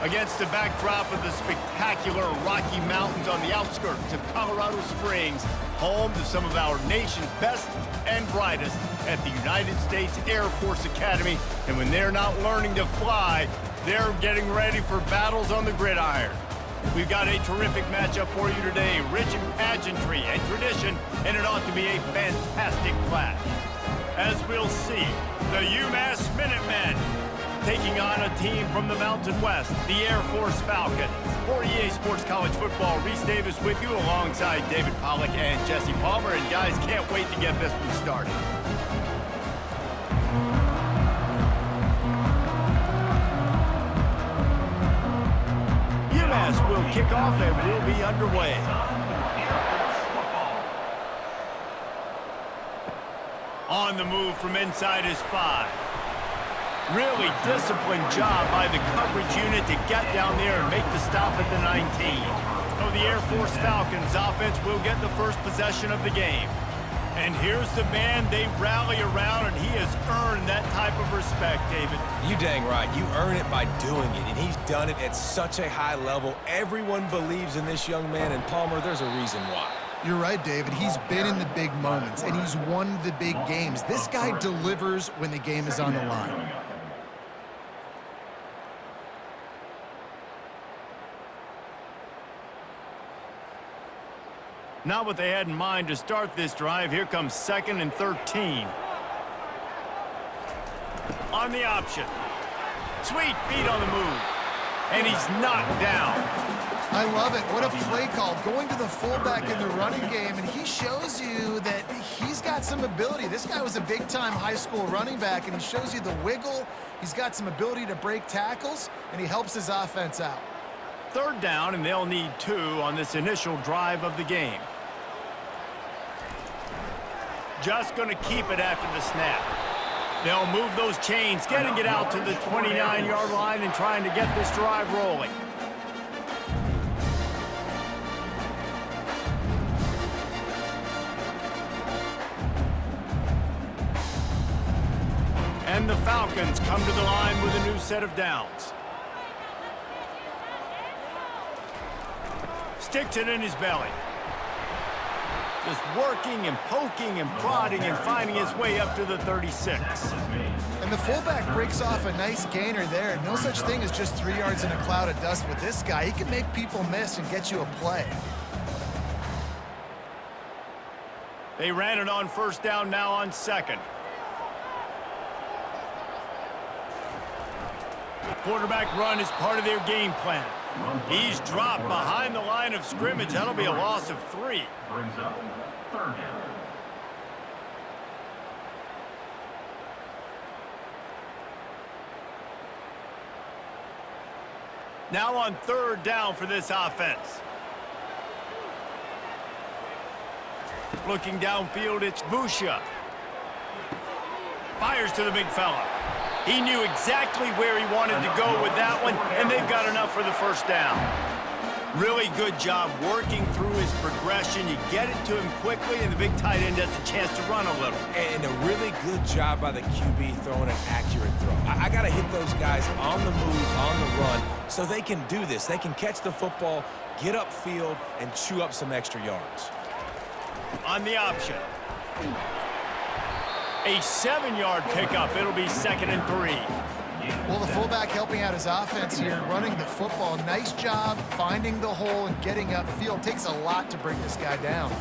Against the backdrop of the spectacular Rocky Mountains on the outskirts of Colorado Springs, home to some of our nation's best and brightest at the United States Air Force Academy. And when they're not learning to fly, they're getting ready for battles on the gridiron. We've got a terrific matchup for you today, rich in pageantry and tradition, and it ought to be a fantastic clash. As we'll see, the UMass Minutemen taking on a team from the Mountain West, the Air Force Falcons. For EA Sports College Football, Reese Davis with you alongside David Pollack and Jesse Palmer. And guys, can't wait to get this one started. UMass will kick off and we'll be underway. On the move from inside is 5. Really disciplined job by the coverage unit to get down there and make the stop at the 19. So the Air Force Falcons offense will get the first possession of the game. And here's the man they rally around, and he has earned that type of respect, David. You dang right. You earn it by doing it, and he's done it at such a high level. Everyone believes in this young man, and Palmer, there's a reason why. You're right, David. He's been in the big moments, and he's won the big games. This guy delivers when the game is on the line. Not what they had in mind to start this drive. Here comes 2nd and 13. On the option. Sweet feet on the move. And he's knocked down. I love it. What a play call. Going to the fullback in the running game, and he shows you that he's got some ability. This guy was a big-time high school running back, and he shows you the wiggle. He's got some ability to break tackles, and he helps his offense out. 3rd down, and they'll need 2 on this initial drive of the game. Just going to keep it after the snap. They'll move those chains, getting it out to the 29-yard line and trying to get this drive rolling. And the Falcons come to the line with a new set of downs. Sticks it in his belly. Just working and poking and prodding and finding his way up to the 36. And the fullback breaks off a nice gainer there. No such thing as just 3 yards in a cloud of dust with this guy. He can make people miss and get you a play. They ran it on 1st down, now on 2nd. Quarterback run is part of their game plan. He's dropped behind the line of scrimmage. That'll be a loss of 3. Brings up 3rd down. Now on 3rd down for this offense. Looking downfield, it's Busha. Fires to the big fella. He knew exactly where he wanted to go with that one, and they've got enough for the 1st down. Really good job working through his progression. You get it to him quickly, and the big tight end has a chance to run a little. And a really good job by the QB throwing an accurate throw. I got to hit those guys on the move, on the run, so they can do this. They can catch the football, get upfield, and chew up some extra yards. On the option. A 7-yard pickup. It'll be 2nd and 3. Well, the fullback helping out his offense here, running the football. Nice job finding the hole and getting upfield. Takes a lot to bring this guy down.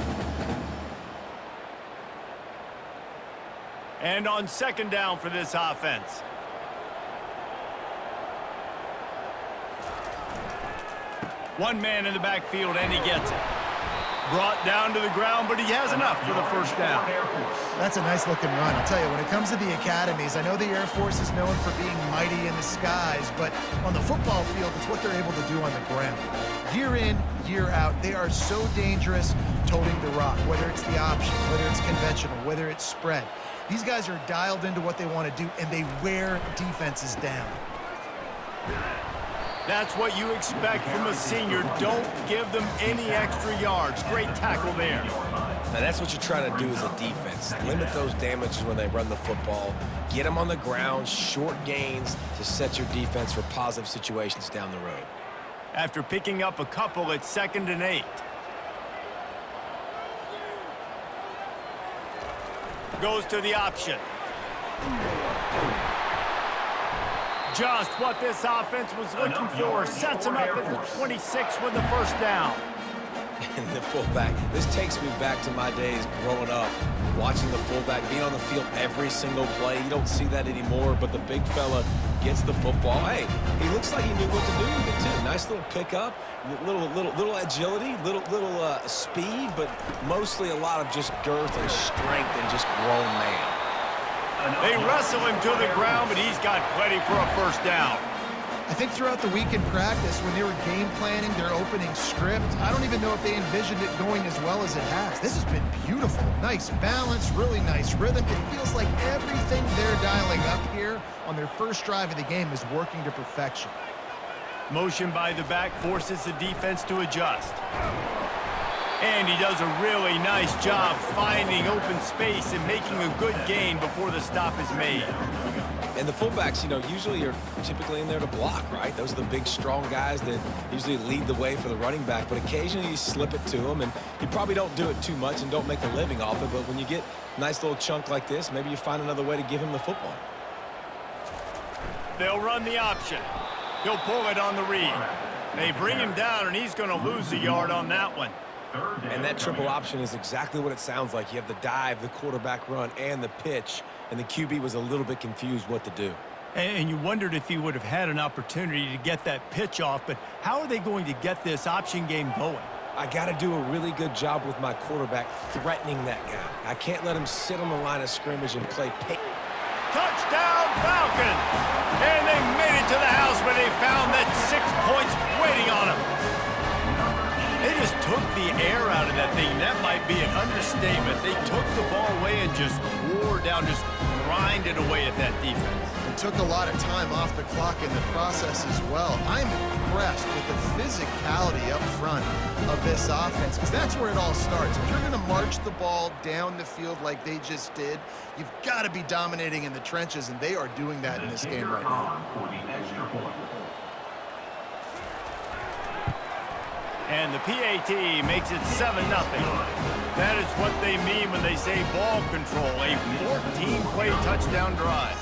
And on 2nd down for this offense. One man in the backfield, and he gets it. Brought down to the ground, but he has enough for the 1st down. That's a nice-looking run. I'll tell you, when it comes to the academies, I know the Air Force is known for being mighty in the skies, but on the football field, it's what they're able to do on the ground. Year in, year out, they are so dangerous toting the rock, whether it's the option, whether it's conventional, whether it's spread. These guys are dialed into what they want to do, and they wear defenses down. That's what you expect from a senior. Don't give them any extra yards. Great tackle there. Now, that's what you're trying to do as a defense. Limit those damages when they run the football. Get them on the ground, short gains to set your defense for positive situations down the road. After picking up a couple, it's 2nd and 8. Goes to the option. Just what this offense was looking for. Sets him up at the 26 with the first down. And the fullback, this takes me back to my days growing up, watching the fullback be on the field every single play. You don't see that anymore, but the big fella gets the football. Hey, he looks like he knew what to do with it, too. Nice little pickup, little agility, little speed, but mostly a lot of just girth and strength and just grown man. They wrestle him to the ground, but he's got plenty for a first down. I think throughout the week in practice, when they were game planning their opening script, I don't even know if they envisioned it going as well as it has. This has been beautiful. Nice balance, really nice rhythm. It feels like everything they're dialing up here on their first drive of the game is working to perfection. Motion by the back forces the defense to adjust. And he does a really nice job finding open space and making a good gain before the stop is made. And the fullbacks, usually are typically in there to block, right? Those are the big, strong guys that usually lead the way for the running back. But occasionally you slip it to them, and you probably don't do it too much and don't make a living off it. But when you get a nice little chunk like this, maybe you find another way to give him the football. They'll run the option. He'll pull it on the read. They bring him down, and he's going to lose a yard on that one. And that triple option is exactly what it sounds like. You have the dive, the quarterback run, and the pitch. And the QB was a little bit confused what to do. And you wondered if he would have had an opportunity to get that pitch off, but how are they going to get this option game going? I got to do a really good job with my quarterback threatening that guy. I can't let him sit on the line of scrimmage and play pick. Touchdown, Falcons! And they made it to the house where they found that 6 points waiting on them. They just took the air out of that thing. That might be an understatement. They took the ball away and just wore down, just grinded away at that defense. It took a lot of time off the clock in the process as well. I'm impressed with the physicality up front of this offense, because that's where it all starts. If you're going to march the ball down the field like they just did, you've got to be dominating in the trenches, and they are doing that in this game right now. And the PAT makes it 7-0. That is what they mean when they say ball control, a 14-play touchdown drive.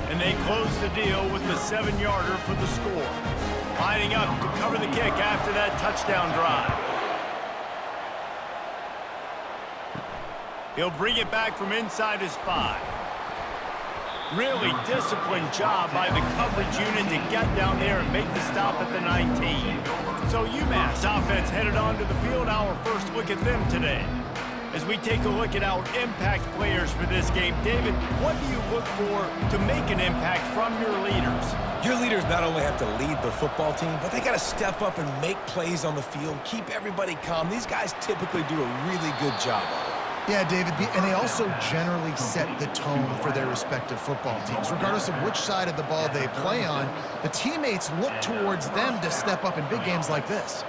And they close the deal with the 7-yarder for the score. Lining up to cover the kick after that touchdown drive. He'll bring it back from inside his 5. Really disciplined job by the coverage unit to get down there and make the stop at the 19. So UMass offense headed onto the field. Our first look at them today. As we take a look at our impact players for this game, David, what do you look for to make an impact from your leaders? Your leaders not only have to lead the football team, but they got to step up and make plays on the field, keep everybody calm. These guys typically do a really good job of it. Yeah, David, and they also generally set the tone for their respective football teams. Regardless of which side of the ball they play on, the teammates look towards them to step up in big games like this.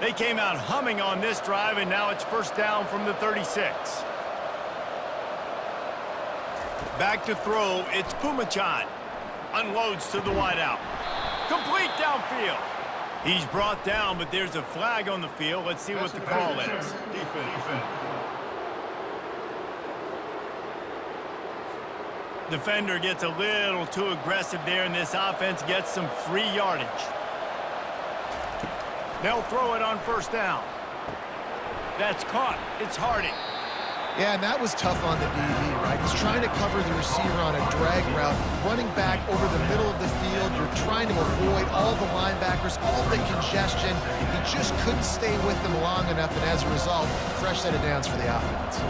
They came out humming on this drive, and now it's first down from the 36. Back to throw, it's Pumachan. Unloads to the wideout. Complete downfield. He's brought down, but there's a flag on the field. Let's see what the call is. Defender gets a little too aggressive there, and this offense gets some free yardage. They'll throw it on first down. That's caught. It's Harding. Yeah, and that was tough on the DB, right? He's trying to cover the receiver on a drag route, running back over the middle of the field. You're trying to avoid all the linebackers, all the congestion. He just couldn't stay with them long enough, and as a result, fresh set of downs for the offense.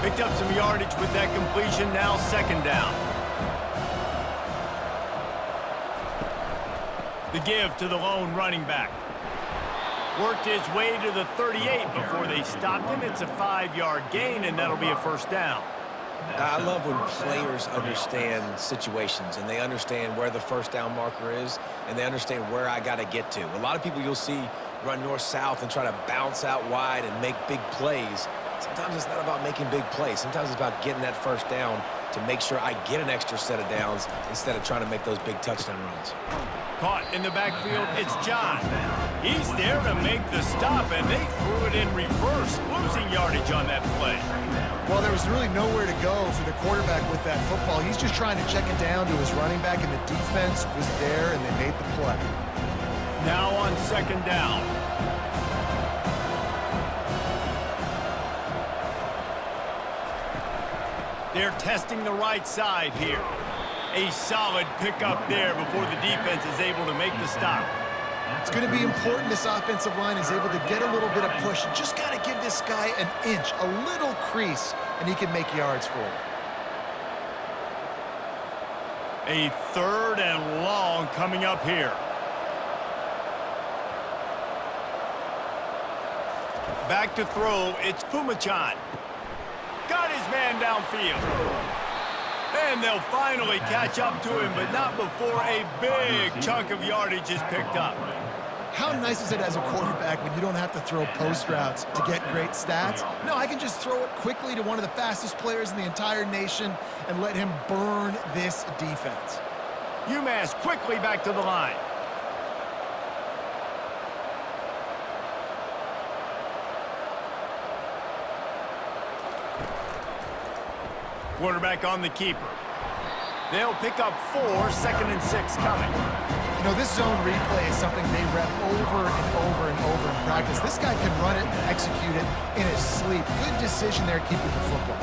Picked up some yardage with that completion, now second down. The give to the lone running back. Worked his way to the 38 before they stopped him. It's a 5-yard gain, and that'll be a first down. I love when players understand situations, and they understand where the first down marker is, and they understand where I got to get to. A lot of people you'll see run north-south and try to bounce out wide and make big plays. Sometimes it's not about making big plays. Sometimes it's about getting that first down to make sure I get an extra set of downs instead of trying to make those big touchdown runs. Caught in the backfield, it's John. He's there to make the stop, and they threw it in reverse, losing yardage on that play. Well, there was really nowhere to go for the quarterback with that football. He's just trying to check it down to his running back, and the defense was there, and they made the play. Now on second down. They're testing the right side here. A solid pickup there before the defense is able to make the stop. It's going to be important this offensive line is able to get a little bit of push. You just got to give this guy an inch, a little crease, and he can make yards for it. A third and long coming up here. Back to throw, it's Pumachan. Got his man downfield. And they'll finally catch up to him, but not before a big chunk of yardage is picked up. How nice is it as a quarterback when you don't have to throw post routes to get great stats? No, I can just throw it quickly to one of the fastest players in the entire nation and let him burn this defense. UMass quickly back to the line. Quarterback on the keeper. They'll pick up 4, 2nd and 6 coming. You know, this zone replay is something they rep over and over and over in practice. This guy can run it and execute it in his sleep. Good decision there keeping the football.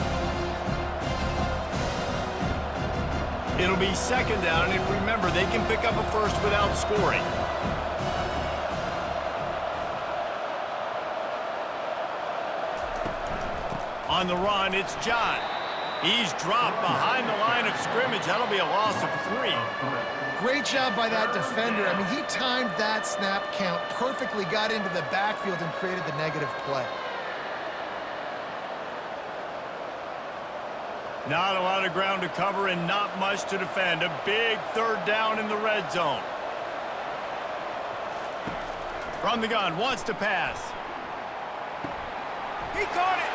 It'll be second down, and remember, they can pick up a first without scoring. On the run, it's John. He's dropped behind the line of scrimmage. That'll be a loss of 3. Great job by that defender. I mean, he timed that snap count perfectly, got into the backfield and created the negative play. Not a lot of ground to cover and not much to defend. A big third down in the red zone. From the gun, wants to pass. He caught it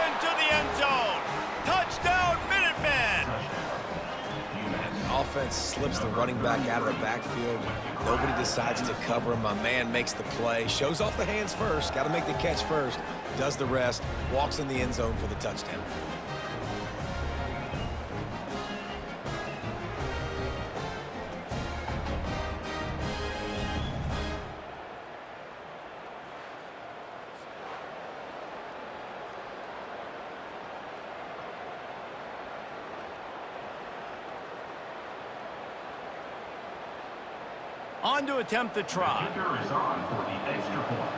into the end zone. Touchdown, Minutemen! Man, offense slips the running back out of the backfield. Nobody decides to cover him. My man makes the play. Shows off the hands first. Got to make the catch first. Does the rest. Walks in the end zone for the touchdown. On to attempt the try. Kicker is on for the extra point.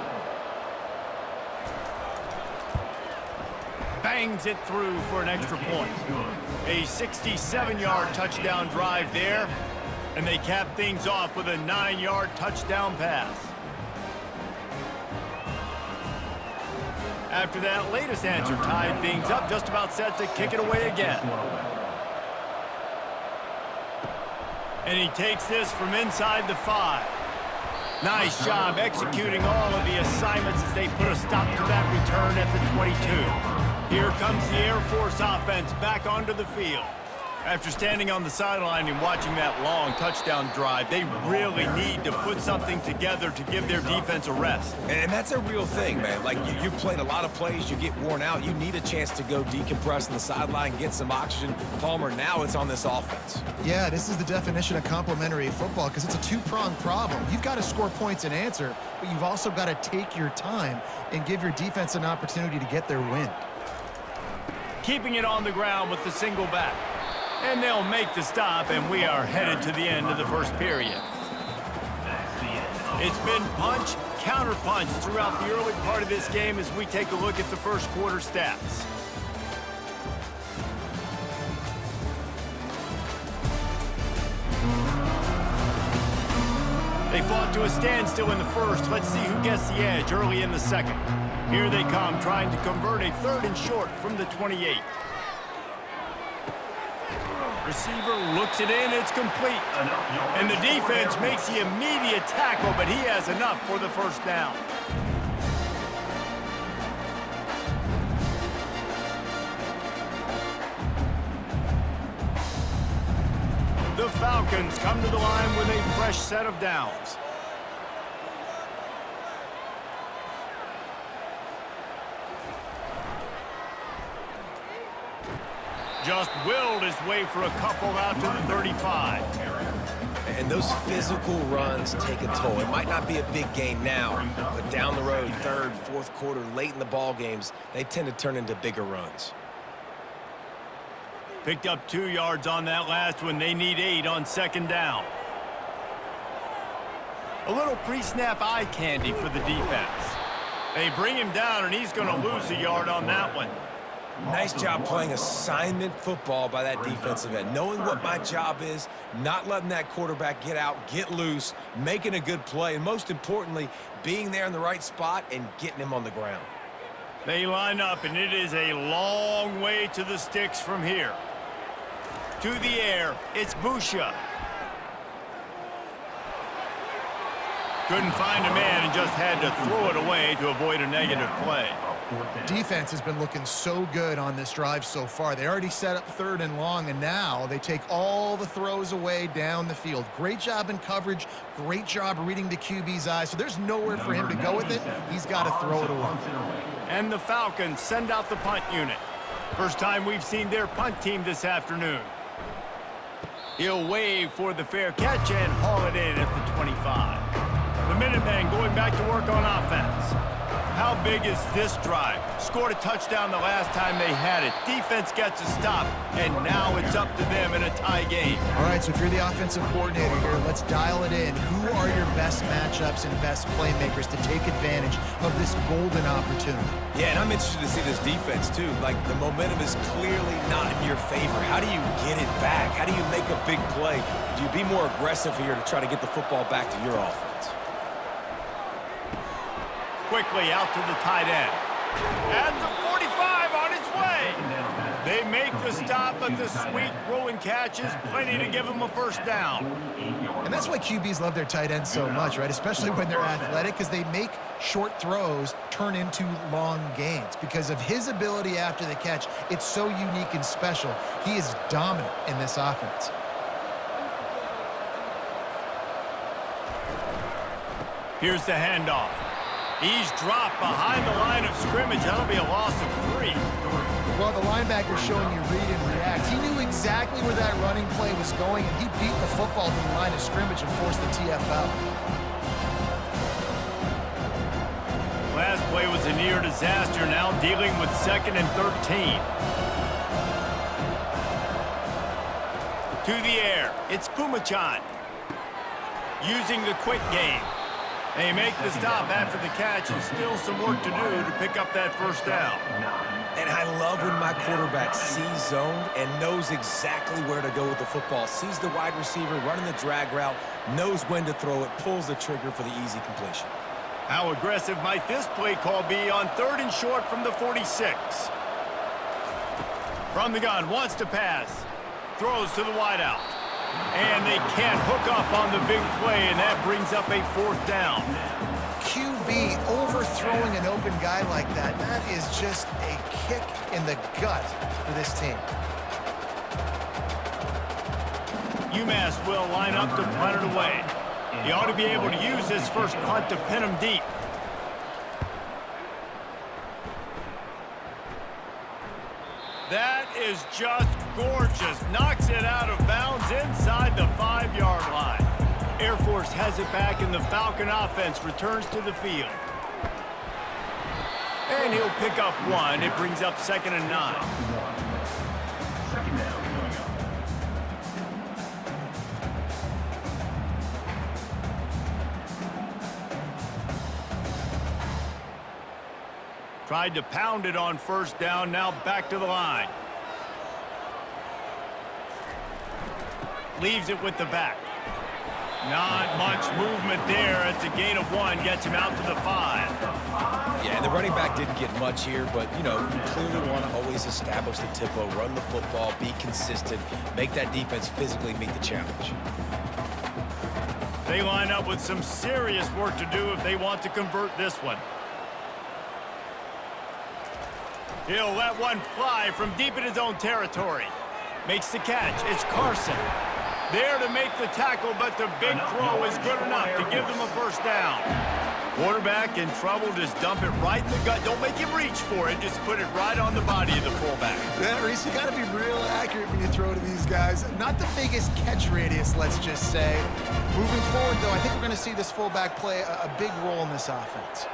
Bangs it through for an extra point. A 67-yard touchdown drive there, and they cap things off with a 9-yard touchdown pass. After that latest answer tied things up, just about set to kick it away again. And he takes this from inside the 5. Nice job executing all of the assignments as they put a stop to that return at the 22. Here comes the Air Force offense back onto the field. After standing on the sideline and watching that long touchdown drive, they really need to put something together to give their defense a rest. And that's a real thing, man. Like, you played a lot of plays, you get worn out, you need a chance to go decompress on the sideline, get some oxygen. Palmer, now it's on this offense. Yeah, this is the definition of complementary football because it's a two-pronged problem. You've got to score points and answer, but you've also got to take your time and give your defense an opportunity to get their win. Keeping it on the ground with the single back. And they'll make the stop, and we are headed to the end of the first period. It's been punch, counter-punch throughout the early part of this game as we take a look at the first quarter stats. They fought to a standstill in the first. Let's see who gets the edge early in the second. Here they come, trying to convert a 3rd and short from the 28. Receiver looks it in, it's complete. And the defense makes the immediate tackle, but he has enough for the first down. The Falcons come to the line with a fresh set of downs. Just willed his way for a couple out to the 35. And those physical runs take a toll. It might not be a big gain now, but down the road, third, fourth quarter, late in the ball games, they tend to turn into bigger runs. Picked up 2 yards on that last one. They need 8 on second down. A little pre-snap eye candy for the defense. They bring him down, and he's going to lose a yard on that one. Nice job playing assignment football by that defensive end. Knowing what my job is, not letting that quarterback get out, get loose, making a good play, and most importantly, being there in the right spot and getting him on the ground. They line up, and it is a long way to the sticks from here. To the air, it's Busha. Couldn't find a man and just had to throw it away to avoid a negative play. Defense has been looking so good on this drive so far. They already set up 3rd and long, and now they take all the throws away down the field. Great job in coverage, great job reading the QB's eyes. So there's nowhere for him to go with it. He's got to throw it away. And the Falcons send out the punt unit. First time we've seen their punt team this afternoon. He'll wave for the fair catch and haul it in at the 25. The Minutemen going back to work on offense. How big is this drive? Scored a touchdown the last time they had it. Defense gets a stop, and now it's up to them in a tie game. All right, so if you're the offensive coordinator here, let's dial it in. Who are your best matchups and best playmakers to take advantage of this golden opportunity? Yeah, and I'm interested to see this defense, too. Like, the momentum is clearly not in your favor. How do you get it back? How do you make a big play? Do you be more aggressive here to try to get the football back to your offense? Quickly out to the tight end. At the 45 on his way. They make the stop, but the sweet throw and catch is plenty to give him a first down. And that's why QBs love their tight ends so much, right? Especially when they're athletic, because they make short throws turn into long gains. Because of his ability after the catch, it's so unique and special. He is dominant in this offense. Here's the handoff. He's dropped behind the line of scrimmage. That'll be a loss of 3. Well, the linebacker's showing you read and react. He knew exactly where that running play was going, and he beat the football to the line of scrimmage and forced the TFL. Last play was a near disaster, now dealing with 2nd and 13. To the air, it's Pumachan. Using the quick game. They make the stop after the catch, and still some work to do to pick up that first down. And I love when my quarterback sees zone and knows exactly where to go with the football. Sees the wide receiver running the drag route, knows when to throw it, pulls the trigger for the easy completion. How aggressive might this play call be on 3rd and short from the 46? From the gun, wants to pass. Throws to the wideout. And they can't hook up on the big play, and that brings up a 4th down. QB overthrowing an open guy like that, that is just a kick in the gut for this team. UMass will line up to punt it away. He ought to be able to use this first punt to pin him deep. That is just gorgeous. Knocks it out of bounds inside the 5-yard line. Air Force has it back, and the Falcon offense returns to the field. And he'll pick up 1. It brings up 2nd and 9. Second down coming up. Tried to pound it on first down, now back to the line. Leaves it with the back. Not much movement there. It's a gain of 1, gets him out to the 5. Yeah, and the running back didn't get much here, but, you know, you clearly want to always establish the tempo, run the football, be consistent, make that defense physically meet the challenge. They line up with some serious work to do if they want to convert this one. He'll let one fly from deep in his own territory. Makes the catch. It's Carson. There to make the tackle, but the big throw is good enough to give them a first down. Quarterback in trouble, just dump it right in the gut. Don't make him reach for it. Just put it right on the body of the fullback. Yeah, Reese, you got to be real accurate when you throw to these guys. Not the biggest catch radius, let's just say. Moving forward, though, I think we're going to see this fullback play a big role in this offense.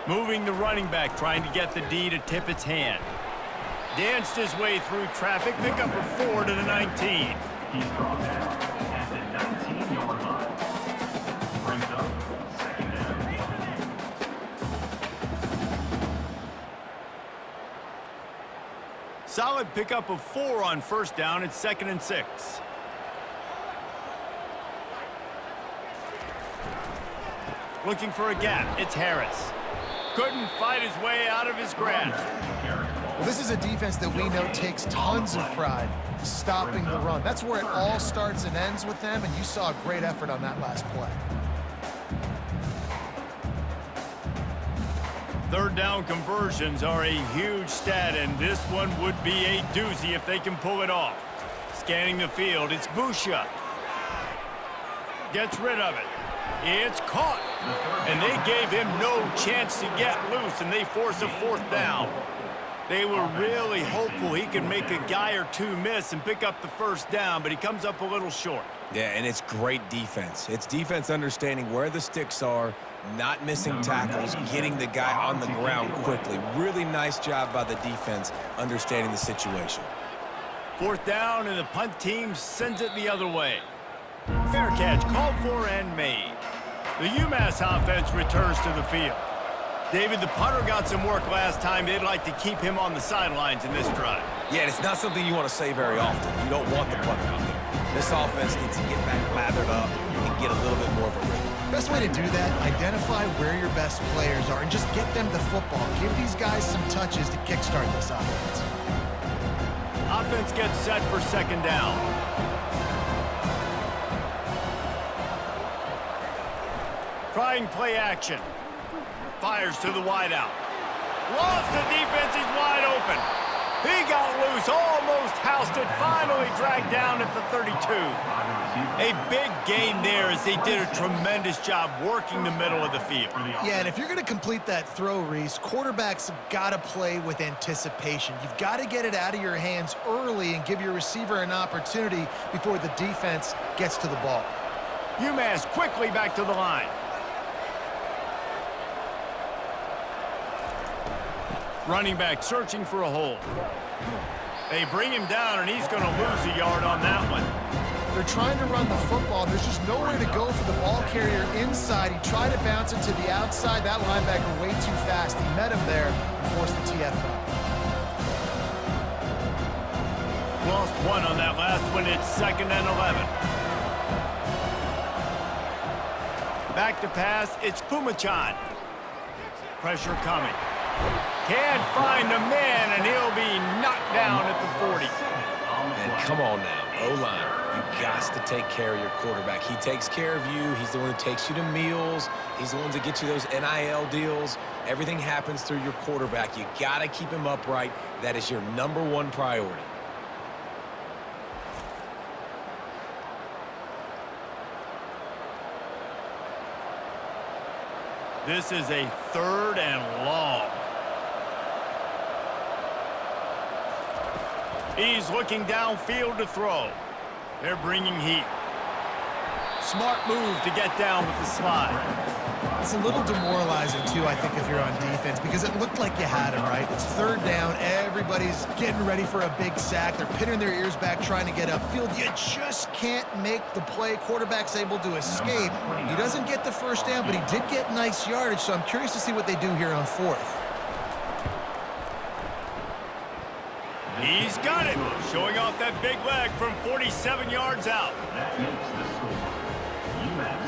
Moving the running back, trying to get the D to tip its hand. Danced his way through traffic, pick up a 4 to the 19. He's brought down at the 19-yard line. Brings up second down. Solid pickup of 4 on first down. It's 2nd and 6. Looking for a gap. It's Harris. Couldn't fight his way out of his grasp. Well, this is a defense that we know takes tons of pride stopping the run. That's where it all starts and ends with them, and you saw a great effort on that last play. Third down conversions are a huge stat, and this one would be a doozy if they can pull it off. Scanning the field, it's Busha. Gets rid of it. It's caught. And they gave him no chance to get loose, and they force a 4th down. They were really hopeful he could make a guy or two miss and pick up the first down, but he comes up a little short. Yeah, and it's great defense. It's defense understanding where the sticks are, not missing tackles, getting the guy on the ground quickly. Really nice job by the defense understanding the situation. 4th down, and the punt team sends it the other way. Fair catch called for and made. The UMass offense returns to the field. David, the punter got some work last time. They'd like to keep him on the sidelines in this drive. Yeah, it's not something you want to say very often. You don't want the punter out there. This offense needs to get back lathered up and get a little bit more of a rhythm. Best way to do that, identify where your best players are and just get them the football. Give these guys some touches to kickstart this offense. Offense gets set for 2nd down. Trying play action. Fires to the wideout. Lost the defense, he's wide open. He got loose, almost housed it, finally dragged down at the 32. A big gain there as they did a tremendous job working the middle of the field. Yeah, and if you're going to complete that throw, Reese, quarterbacks have got to play with anticipation. You've got to get it out of your hands early and give your receiver an opportunity before the defense gets to the ball. UMass quickly back to the line. Running back searching for a hole. They bring him down, and he's going to lose a yard on that one. They're trying to run the football. There's just nowhere to go for the ball carrier inside. He tried to bounce it to the outside. That linebacker way too fast. He met him there and forced the TFL. Lost 1 on that last one. It's 2nd and 11. Back to pass. It's Pumachan. Pressure coming. Can't find a man, and he'll be knocked down at the 40. And come on now, O-line. You got to take care of your quarterback. He takes care of you. He's the one who takes you to meals. He's the one that gets you those NIL deals. Everything happens through your quarterback. You got to keep him upright. That is your #1 priority. This is a 3rd and long. He's looking downfield to throw. They're bringing heat. Smart move to get down with the slide. It's a little demoralizing, too, I think, if you're on defense, because it looked like you had him, right? It's 3rd down. Everybody's getting ready for a big sack. They're pinning their ears back, trying to get upfield. You just can't make the play. Quarterback's able to escape. He doesn't get the first down, but he did get nice yardage, so I'm curious to see what they do here on 4th. He's got it, showing off that big leg from 47 yards out. That makes the score. UMass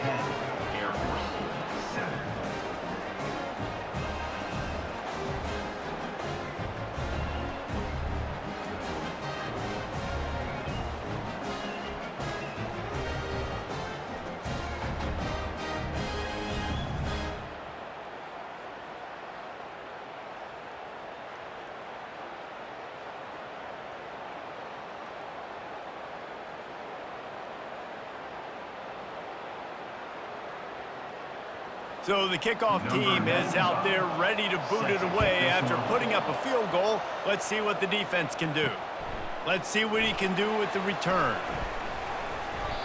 10, Air Force 7. So the kickoff team is out there ready to boot it away after putting up a field goal. Let's see what the defense can do. Let's see what he can do with the return.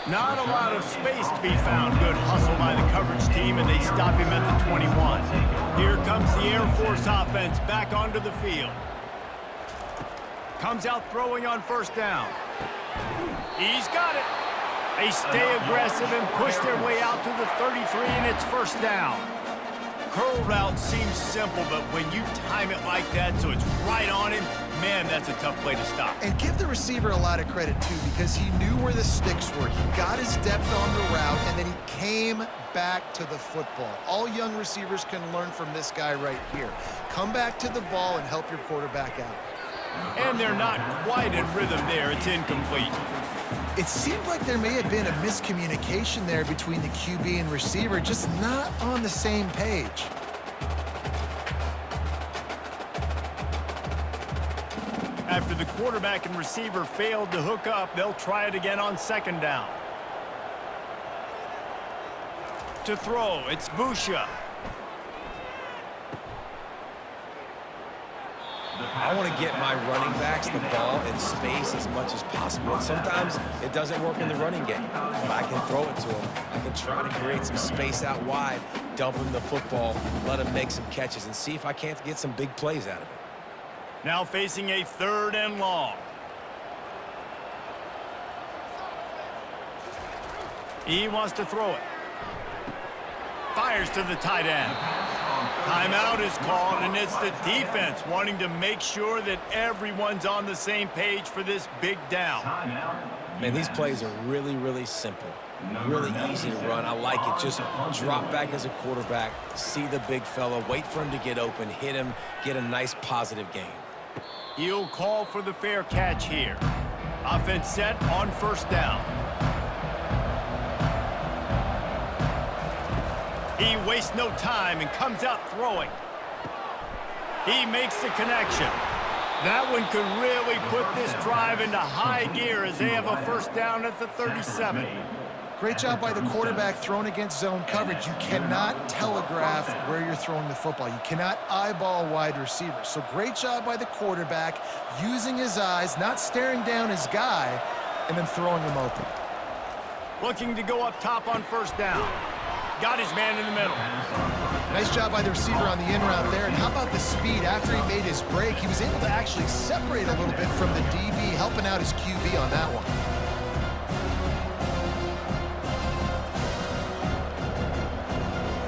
Not a lot of space to be found. Good hustle by the coverage team, and they stop him at the 21. Here comes the Air Force offense back onto the field. Comes out throwing on first down. He's got it. They stay aggressive and push their way out to the 33, and it's first down. Curl route seems simple, but when you time it like that so it's right on him, man, that's a tough play to stop. And give the receiver a lot of credit, too, because he knew where the sticks were. He got his depth on the route, and then he came back to the football. All young receivers can learn from this guy right here. Come back to the ball and help your quarterback out. And they're not quite in rhythm there. It's incomplete. It seemed like there may have been a miscommunication there between the QB and receiver, just not on the same page. After the quarterback and receiver failed to hook up, they'll try it again on second down. To throw, it's Busha. I want to get my running backs the ball in space as much as possible. And sometimes it doesn't work in the running game. But I can throw it to them. I can try to create some space out wide, dump him the football, let him make some catches, and see if I can't get some big plays out of it. Now facing a 3rd and long. He wants to throw it. Fires to the tight end. Timeout is called, and it's the defense wanting to make sure that everyone's on the same page for this big down. Man, these plays are really, really simple. Really easy to run. I like it. Just drop back as a quarterback, see the big fella, wait for him to get open, hit him, get a nice positive game. He'll call for the fair catch here. Offense set on first down. He wastes no time and comes out throwing. He makes the connection. That one could really put this drive into high gear as they have a first down at the 37. Great job by the quarterback thrown against zone coverage. You cannot telegraph where you're throwing the football. You cannot eyeball wide receivers. So great job by the quarterback using his eyes, not staring down his guy, and then throwing him open. Looking to go up top on first down. Got his man in the middle. Nice job by the receiver on the in route there. And how about the speed? After he made his break, he was able to actually separate a little bit from the DB, helping out his QB on that one.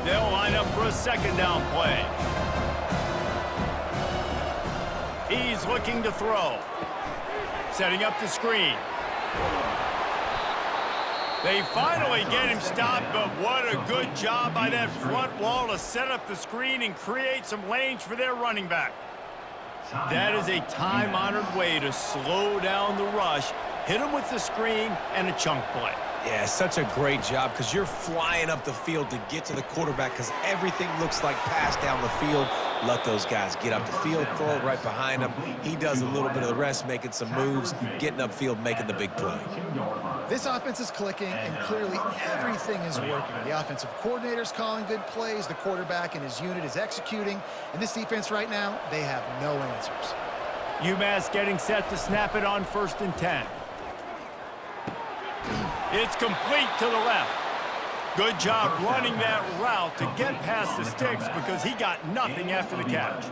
They'll line up for a second down play. He's looking to throw. Setting up the screen. They finally get him stopped, but what a good job by that front wall to set up the screen and create some lanes for their running back. That is a time-honored way to slow down the rush, hit him with the screen, and a chunk play. Yeah, such a great job because you're flying up the field to get to the quarterback because everything looks like pass down the field. Let those guys get up the field, throw it right behind him. He does a little bit of the rest, making some moves, getting upfield, making the big play. This offense is clicking, and clearly everything is working. The offensive coordinator's calling good plays. The quarterback and his unit is executing. And this defense right now, they have no answers. UMass getting set to snap it on 1st and 10. It's complete to the left. Good job running that route to get past the sticks because he got nothing after the catch.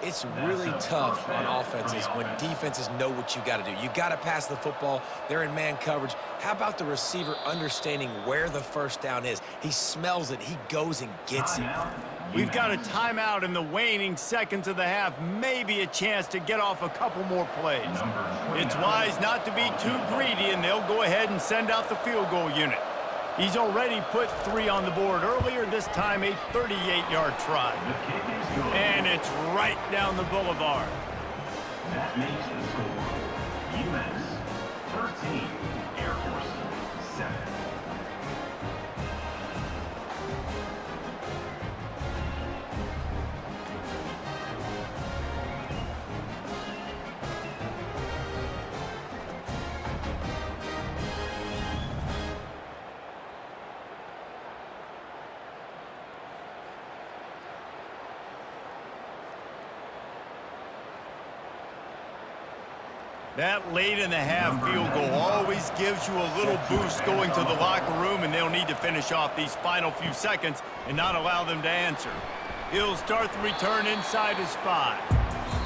It's really tough on offenses when defenses know what you got to do. You got to pass the football. They're in man coverage. How about the receiver understanding where the first down is? He smells it. He goes and gets it. We've got a timeout in the waning seconds of the half. Maybe a chance to get off a couple more plays. It's wise not to be too greedy, and they'll go ahead and send out the field goal unit. He's already put 3 on the board earlier, this time a 38-yard try. And it's right down the boulevard. That makes the score UMass 13, Air Force 7. That late in the half field goal always gives you a little boost going to the locker room, and they'll need to finish off these final few seconds and not allow them to answer. He'll start the return inside his 5.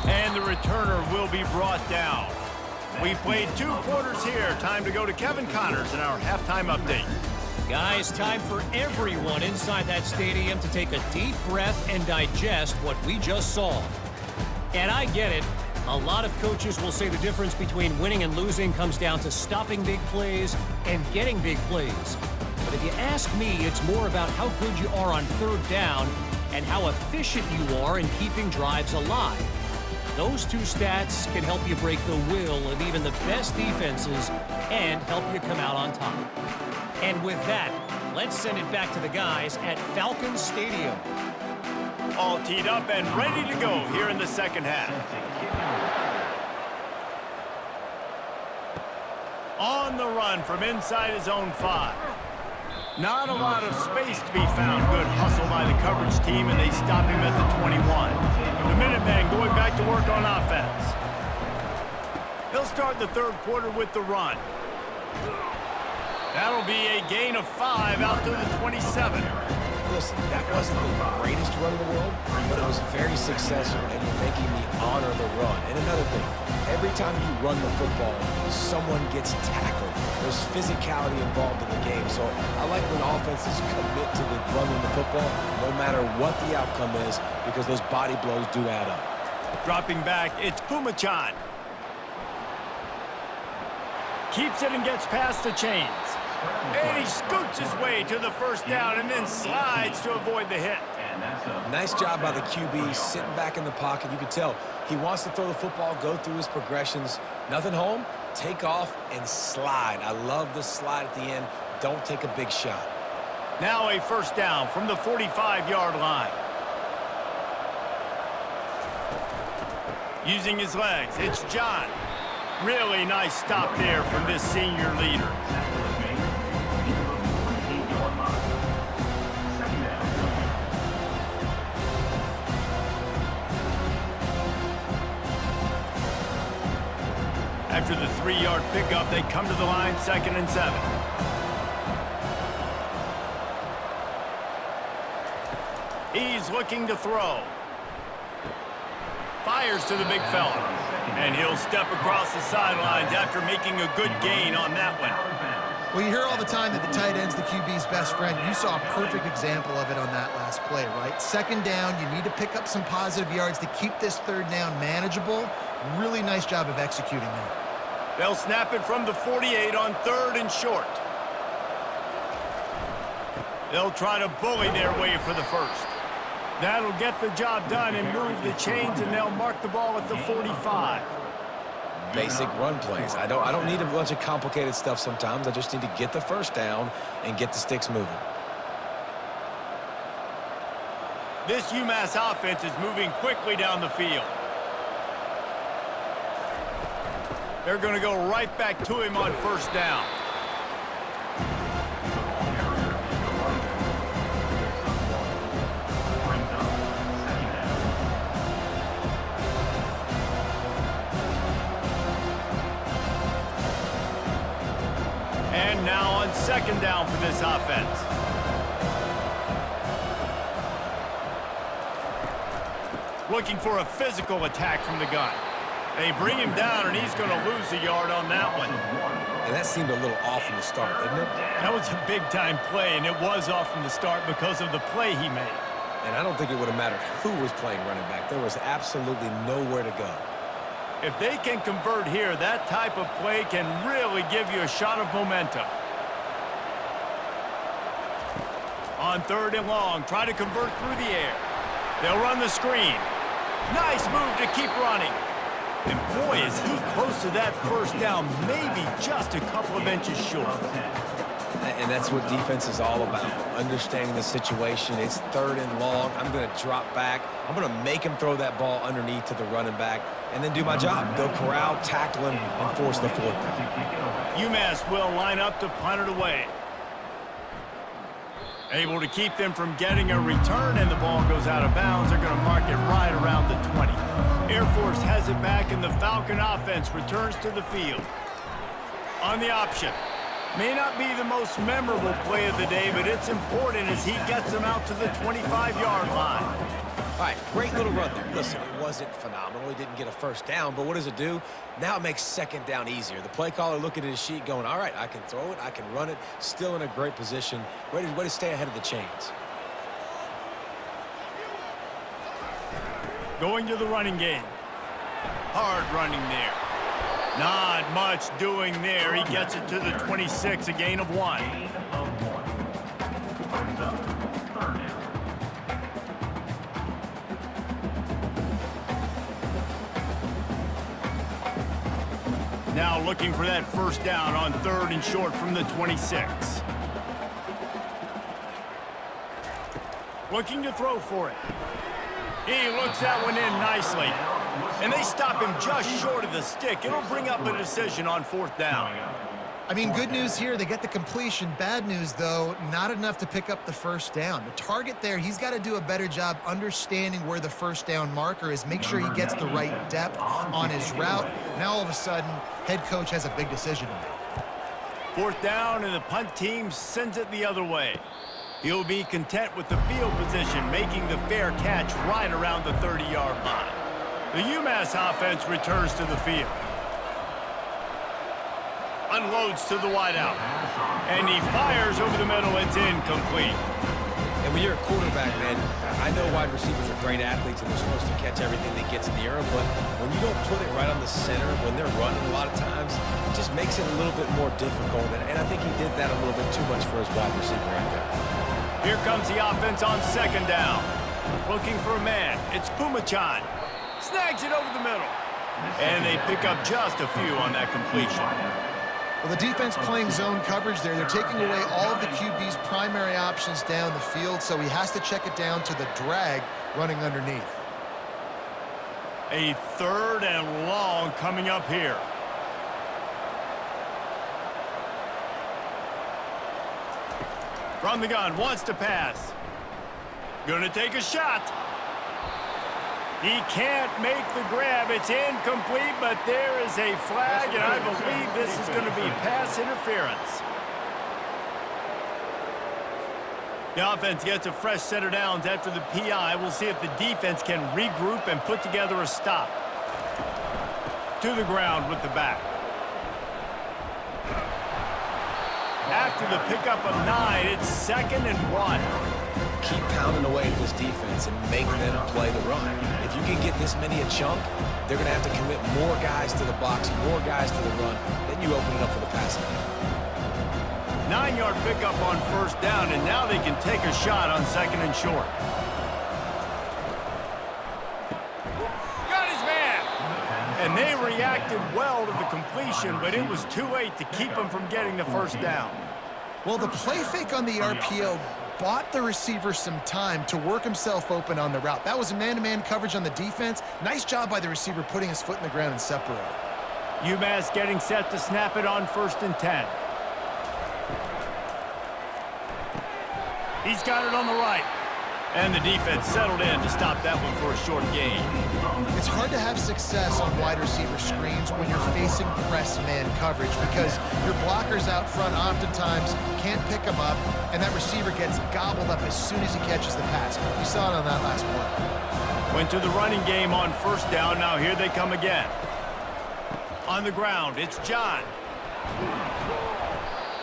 And the returner will be brought down. We played 2 quarters here. Time to go to Kevin Connors in our halftime update. Guys, time for everyone inside that stadium to take a deep breath and digest what we just saw. And I get it. A lot of coaches will say the difference between winning and losing comes down to stopping big plays and getting big plays. But if you ask me, it's more about how good you are on 3rd down and how efficient you are in keeping drives alive. Those 2 stats can help you break the will of even the best defenses and help you come out on top. And with that, let's send it back to the guys at Falcons Stadium. All teed up and ready to go here in the second half. On the run from inside his own 5. Not a lot of space to be found. Good hustle by the coverage team, and they stop him at the 21. The Minutemen going back to work on offense. They'll start the 3rd quarter with the run. That'll be a gain of 5 out to the 27. Listen, that wasn't the greatest run in the world, but it was very successful, and you're making me honor the run. And another thing, every time you run the football, someone gets tackled. There's physicality involved in the game. So I like when offenses commit to the running the football, no matter what the outcome is, because those body blows do add up. Dropping back, it's Pumachan. Keeps it and gets past the chains. And he scoots his way to the 1st down and then slides to avoid the hit. Nice job by the QB, sitting back in the pocket. You can tell he wants to throw the football, go through his progressions. Nothing home, take off, and slide. I love the slide at the end. Don't take a big shot. Now a 1st down from the 45-yard line. Using his legs, it's John. Really nice stop there from this senior leader. After the 3-yard pickup, they come to the line, 2nd and 7. He's looking to throw. Fires to the big fella. And he'll step across the sidelines after making a good gain on that one. Well, you hear all the time that the tight end's the QB's best friend. You saw a perfect example of it on that last play, right? 2nd down, you need to pick up some positive yards to keep this 3rd down manageable. Really nice job of executing that. They'll snap it from the 48 on 3rd and short. They'll try to bully their way for the 1st. That'll get the job done and move the chains, and they'll mark the ball at the 45. Basic run plays. I don't need a bunch of complicated stuff sometimes. I just need to get the 1st down and get the sticks moving. This UMass offense is moving quickly down the field. They're going to go right back to him on 1st down. And now on 2nd down for this offense. Looking for a physical attack from the gun. They bring him down, and he's going to lose a yard on that one. And that seemed a little off from the start, didn't it? That was a big-time play, and it was off from the start because of the play he made. And I don't think it would have mattered who was playing running back. There was absolutely nowhere to go. If they can convert here, that type of play can really give you a shot of momentum. On 3rd and long, try to convert through the air. They'll run the screen. Nice move to keep running. And boy, is he close to that 1st down, maybe just a couple of inches short. And that's what defense is all about, understanding the situation. It's 3rd and long. I'm going to drop back. I'm going to make him throw that ball underneath to the running back and then do my job. Go corral, tackle him, and force the 4th down. UMass will line up to punt it away. Able to keep them from getting a return, and the ball goes out of bounds. They're going to mark it right around the 20. Air Force has it back, and the Falcon offense returns to the field. On the option. May not be the most memorable play of the day, but it's important as he gets them out to the 25-yard line. All right, great little run there. Listen, it wasn't phenomenal. He didn't get a first down, but what does it do? Now it makes second down easier. The play caller looking at his sheet going, all right, I can throw it, I can run it, still in a great position, ready to stay ahead of the chains. Going to the running game. Hard running there. Not much doing there. He gets it to the 26, a gain of 1. Gain of 1. Brings up 3rd down. Now looking for that first down on 3rd and short from the 26. Looking to throw for it. He looks that one in nicely. And they stop him just short of the stick. It'll bring up a decision on 4th down. I mean, good news here, they get the completion. Bad news, though, not enough to pick up the first down. The target there, he's got to do a better job understanding where the first down marker is, make sure he gets the right depth on his route. Now, all of a sudden, head coach has a big decision to make. 4th down, and the punt team sends it the other way. He'll be content with the field position, making the fair catch right around the 30-yard line. The UMass offense returns to the field. Unloads to the wideout. And he fires over the middle. It's incomplete. And when you're a quarterback, man, I know wide receivers are great athletes and they're supposed to catch everything that gets near them, but when you don't put it right on the center, when they're running a lot of times, it just makes it a little bit more difficult. And I think he did that a little bit too much for his wide receiver right there. Here comes the offense on 2nd down. Looking for a man. It's Pumachan. Snags it over the middle. And they pick up just a few on that completion. Well, the defense playing zone coverage there. They're taking away all of the QB's primary options down the field, so he has to check it down to the drag running underneath. A 3rd and long coming up here. From the gun, wants to pass. Gonna take a shot. He can't make the grab. It's incomplete, but there is a flag, and I believe this is going to be pass interference. The offense gets a fresh set of downs after the PI. We'll see if the defense can regroup and put together a stop. To the ground with the back. After the pickup of 9, it's 2nd and 1. Keep pounding away at this defense and make them play the run. If you can get this many a chunk, they're going to have to commit more guys to the box, more guys to the run. Then you open it up for the passing game. 9-yard pickup on 1st down, and now they can take a shot on 2nd and short. Got his man! And they reacted well to the completion, but it was too late to keep them from getting the first down. Well, the play fake on the RPO bought the receiver some time to work himself open on the route. That was a man-to-man coverage on the defense. Nice job by the receiver putting his foot in the ground and separating. UMass getting set to snap it on 1st and 10. He's got it on the right. And the defense settled in to stop that one for a short gain. It's hard to have success on wide receiver screens when you're facing press man coverage because your blockers out front oftentimes can't pick them up, and that receiver gets gobbled up as soon as he catches the pass. You saw it on that last play. Went to the running game on 1st down. Now here they come again. On the ground, it's John.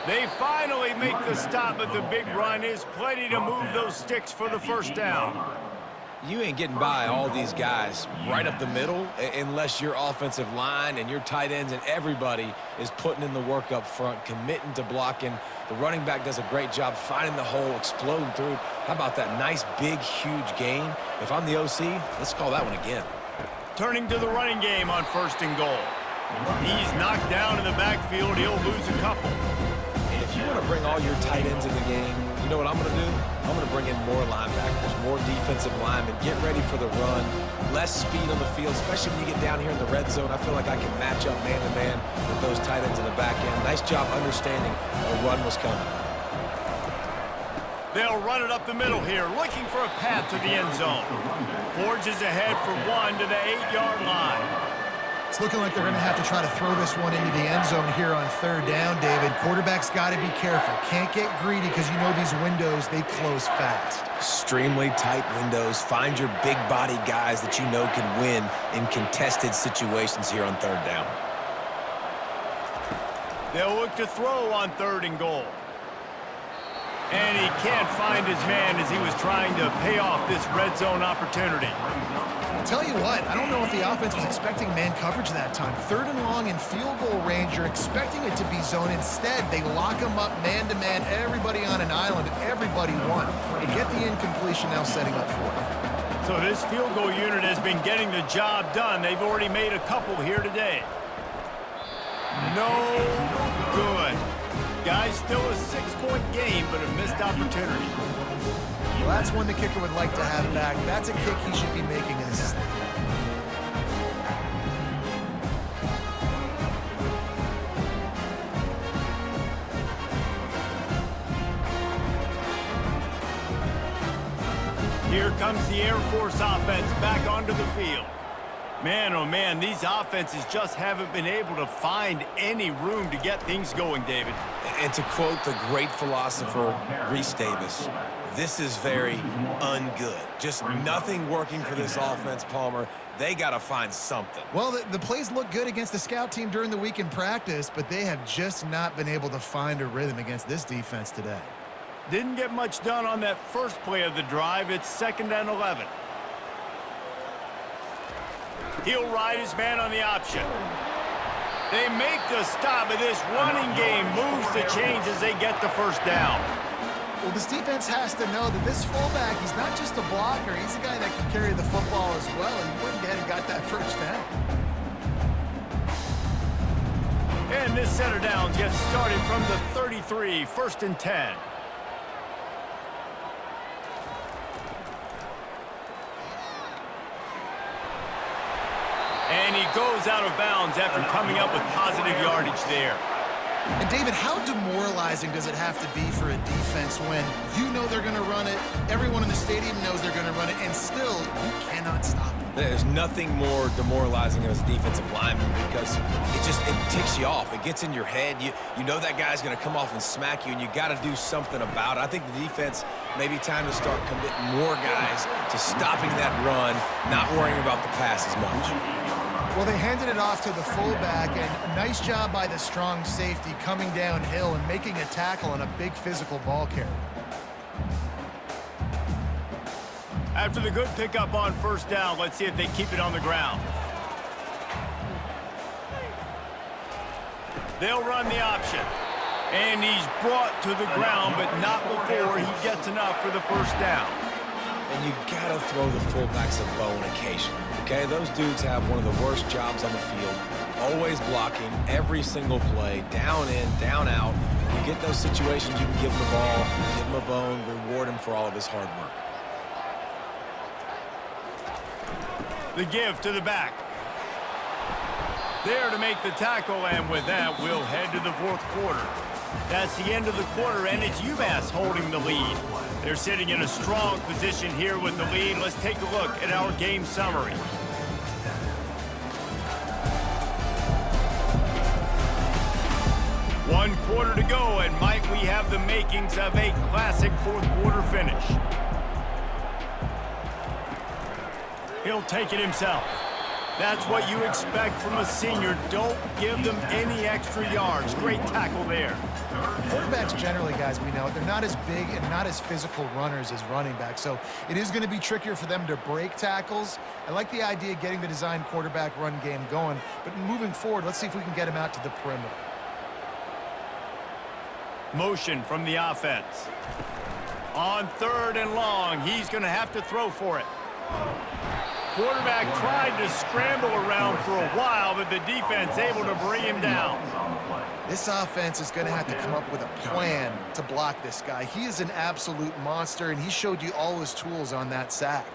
They finally make the stop, but the big run is plenty to move those sticks for the first down. You ain't getting by all these guys right up the middle unless your offensive line and your tight ends and everybody is putting in the work up front, committing to blocking. The running back does a great job finding the hole, exploding through. How about that nice, big, huge gain? If I'm the OC, let's call that one again. Turning to the running game on 1st and goal. He's knocked down in the backfield. He'll lose a couple. If you want to bring all your tight ends in the game, you know what I'm going to do? I'm going to bring in more linebackers, more defensive linemen, get ready for the run, less speed on the field, especially when you get down here in the red zone. I feel like I can match up man-to-man with those tight ends in the back end. Nice job understanding a run was coming. They'll run it up the middle here, looking for a path to the end zone. Forges ahead for 1 to the 8-yard line. It's looking like they're going to have to try to throw this one into the end zone here on third down, David. Quarterback's got to be careful. Can't get greedy because you know these windows, they close fast. Extremely tight windows. Find your big body guys that you know can win in contested situations here on third down. They'll look to throw on 3rd and goal. And he can't find his man as he was trying to pay off this red zone opportunity. I'll tell you what, I don't know if the offense was expecting man coverage that time. 3rd and long in field goal range, you're expecting it to be zone. Instead, they lock him up man-to-man, everybody on an island, and everybody won. They get the incompletion now setting up for it. So this field goal unit has been getting the job done. They've already made a couple here today. No good. Guys, still a 6-point game, but a missed opportunity. Well, that's one the kicker would like to have back. That's a kick he should be making in his sleep. Here comes the Air Force offense back onto the field. Man, oh man, these offenses just haven't been able to find any room to get things going, David. And to quote the great philosopher Reese Davis, this is very ungood. Just nothing working for this offense, Palmer. They got to find something. Well, the plays look good against the scout team during the week in practice, but they have just not been able to find a rhythm against this defense today. Didn't get much done on that first play of the drive. It's 2nd and 11. He'll ride his man on the option. They make the stop, but this running game moves the chains as they get the first down. Well, this defense has to know that this fullback, he's not just a blocker. He's a guy that can carry the football as well. He went ahead and got that first down. And this set of downs gets started from the 33, 1st and 10. And he goes out of bounds after coming up with positive yardage there. And, David, how demoralizing does it have to be for a defense when you know they're going to run it, everyone in the stadium knows they're going to run it, and still you cannot stop it? There's nothing more demoralizing as a defensive lineman because it ticks you off. It gets in your head. You know that guy's going to come off and smack you, and you got to do something about it. I think the defense maybe time to start committing more guys to stopping that run, not worrying about the pass as much. Well, they handed it off to the fullback, and a nice job by the strong safety coming downhill and making a tackle on a big physical ball carrier. After the good pickup on first down, let's see if they keep it on the ground. They'll run the option. And he's brought to the ground, but not before he gets enough for the first down. And you gotta throw the fullbacks a bone occasionally, okay? Those dudes have one of the worst jobs on the field, always blocking every single play, down in, down out. You get those situations, you can give him the ball, give him a bone, reward him for all of his hard work. The give to the back. There to make the tackle, and with that, we'll head to the 4th quarter. That's the end of the quarter, and it's UMass holding the lead. They're sitting in a strong position here with the lead. Let's take a look at our game summary. One quarter to go, and might we have the makings of a classic 4th quarter finish. He'll take it himself. That's what you expect from a senior. Don't give them any extra yards. Great tackle there. Quarterbacks generally, guys, we know, they're not as big and not as physical runners as running backs, so it is going to be trickier for them to break tackles. I like the idea of getting the design quarterback run game going, but moving forward, let's see if we can get him out to the perimeter. Motion from the offense. On 3rd and long, he's going to have to throw for it. Quarterback tried to scramble around for a while, but the defense able to bring him down. This offense is going to have to come up with a plan to block this guy. He is an absolute monster, and he showed you all his tools on that sack.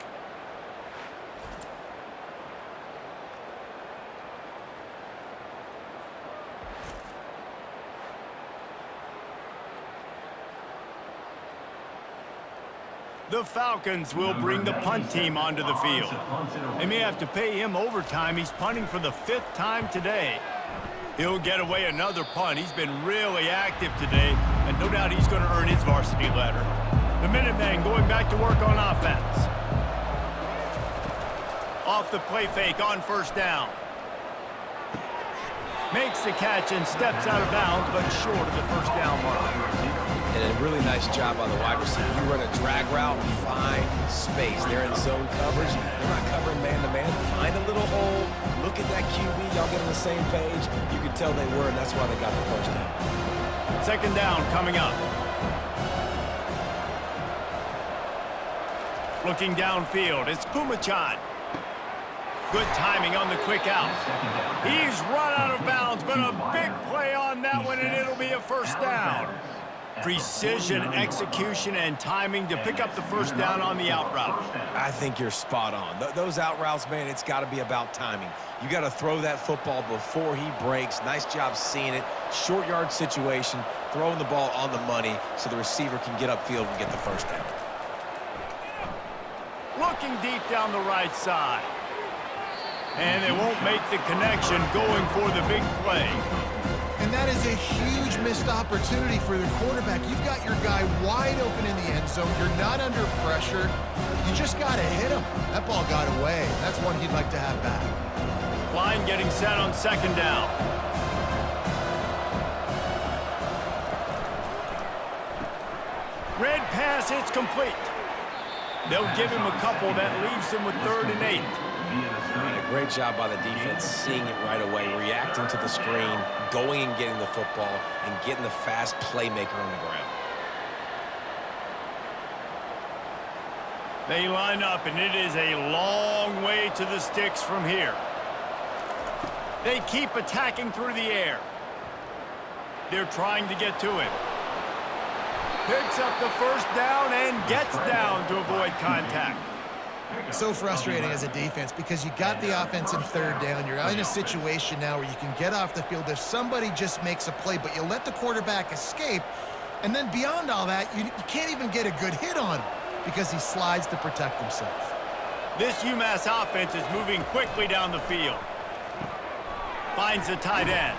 The Falcons will bring the punt team onto the field. They may have to pay him overtime. He's punting for the 5th time today. He'll get away another punt. He's been really active today, and no doubt he's going to earn his varsity letter. The Minutemen going back to work on offense. Off the play fake on first down. Makes the catch and steps out of bounds, but short of the first down mark. And a really nice job on the wide receiver. You run a drag route, find space. They're in zone coverage. They're not covering man-to-man. Find a little hole. Look at that QB. Y'all get on the same page. You can tell they were, and that's why they got the first down. Second down coming up. Looking downfield, it's Pumachan. Good timing on the quick out. He's run out of bounds, but a big play on that one, and it'll be a first down. Precision, execution, and timing to pick up the first down on the out route. I think you're spot on. Those out routes, man, it's got to be about timing. You got to throw that football before he breaks. Nice job seeing it. Short yard situation, throwing the ball on the money so the receiver can get upfield and get the first down. Looking deep down the right side. And they won't make the connection going for the big play. And that is a huge missed opportunity for the quarterback. You've got your guy wide open in the end zone. You're not under pressure. You just got to hit him. That ball got away. That's one he'd like to have back. Line getting set on second down. Red pass, it's complete. They'll give him a couple. That leaves him with 3rd and 8. And a great job by the defense, seeing it right away, reacting to the screen, going and getting the football, and getting the fast playmaker on the ground. They line up, and it is a long way to the sticks from here. They keep attacking through the air. They're trying to get to him. Picks up the first down and gets down to avoid contact. So frustrating as a defense because you got the offense in 3rd down. You're in a situation now where you can get off the field if somebody just makes a play, but you let the quarterback escape. And then beyond all that, you can't even get a good hit on him because he slides to protect himself. This UMass offense is moving quickly down the field. Finds the tight end.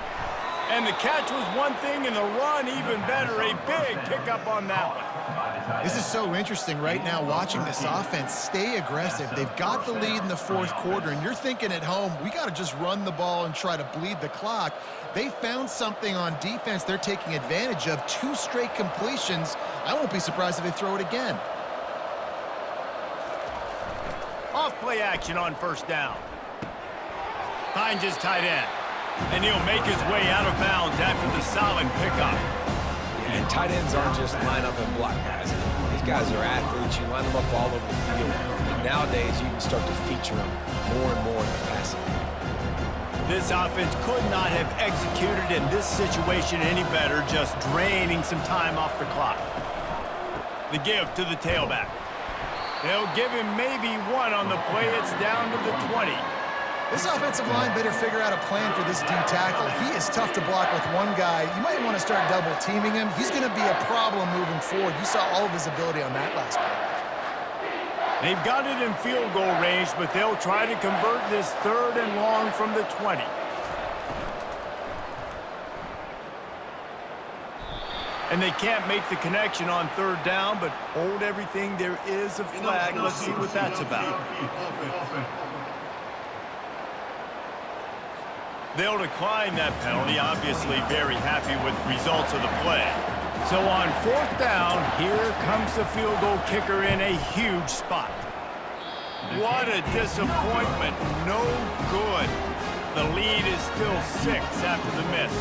And the catch was one thing, and the run even better. A big pickup on that one. This is so interesting right now watching this offense stay aggressive. They've got the lead in the 4th quarter, and you're thinking at home, we got to just run the ball and try to bleed the clock. They found something on defense they're taking advantage of. 2 straight completions. I won't be surprised if they throw it again. Off play action on first down. Finds his tight end. And he'll make his way out of bounds after the solid pickup. Yeah, and tight ends aren't just line up and block guys. These guys are athletes. You line them up all over the field. And nowadays, you can start to feature them more and more in the passing game. This offense could not have executed in this situation any better, just draining some time off the clock. The give to the tailback. They'll give him maybe 1 on the play. It's down to the 20. This offensive line better figure out a plan for this D tackle. He is tough to block with one guy. You might want to start double teaming him. He's going to be a problem moving forward. You saw all of his ability on that last play. They've got it in field goal range, but they'll try to convert this 3rd and long from the 20. And they can't make the connection on 3rd down, but hold everything. There is a flag. Let's see what that's about. They'll decline that penalty, obviously very happy with the results of the play. So on 4th down, here comes the field goal kicker in a huge spot. What a disappointment. No good. The lead is still 6 after the miss.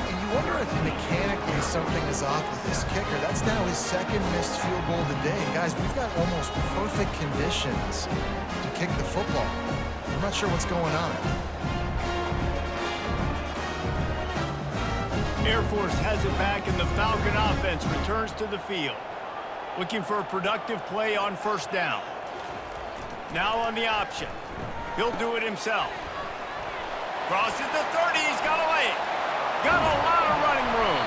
And you wonder if mechanically something is off with this kicker. That's now his 2nd missed field goal of the day. Guys, we've got almost perfect conditions to kick the football. I'm not sure what's going on. Air Force has it back, and the Falcon offense returns to the field. Looking for a productive play on first down. Now on the option. He'll do it himself. Crosses the 30. He's got a lane. Got a lot of running room.